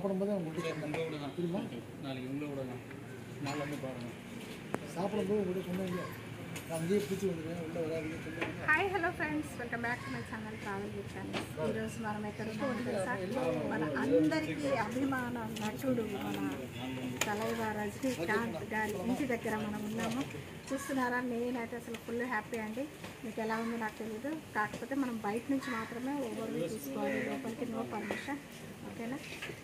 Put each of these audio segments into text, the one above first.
சாப்பிடும்போது உங்கள்கிட்ட தெரியுமா? நாளைக்கு இவங்கள கூட தான் நாளில் வந்து பாருங்கள். சாப்பிடும்போது உங்கள்கிட்ட சொன்னாங்க அங்கேயே பிடிச்சி வந்துடுவேன் உள்ள வராதுன்னு சொல்லுவாங்க. Hi hello friends, welcome back to my channel travel with friends. ఈరోజు మనం ఎక్కడ మన అందరికీ అభిమాన నటుడు మన తలైవ రజనీకాంత్ గారి ఇంటి దగ్గర మనం ఉన్నాము. చూస్తున్నారా, నేనైతే అసలు ఫుల్ హ్యాపీ అండి. మీకు ఎలా ఉందో నాకు తెలియదు, కాకపోతే మనం బయట నుంచి మాత్రమే ఓవర్వ్యూ తీసుకోవాలి, లోపలికి నో పర్మిషన్. ఓకేనా?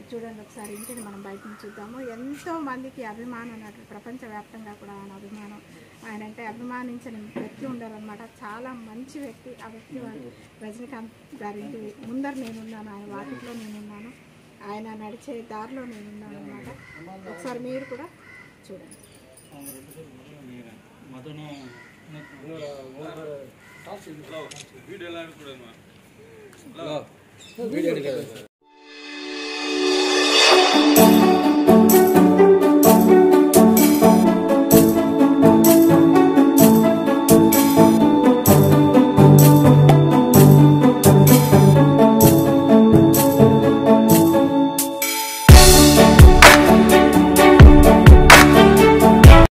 చూడండి ఒకసారి ఇంటిని మనం బయట నుంచి చూద్దాము. ఎంతో మందికి అభిమానం నటుడు, ప్రపంచవ్యాప్తంగా కూడా ఆయన అభిమానం. ఆయన అంటే అభిమానించిన వ్యక్తి ఉండరన్నమాట. చాలా మంచి వ్యక్తి. ఆ వ్యక్తి రజనీకాంత్ గారి ఇంటి ముందర నేనున్నాను, ఆయన వాకిట్లో నేనున్నాను, ఆయన నడిచే దారిలో నేనున్నాను అన్నమాట. ఒకసారి మీరు కూడా చూడండి. వీడియో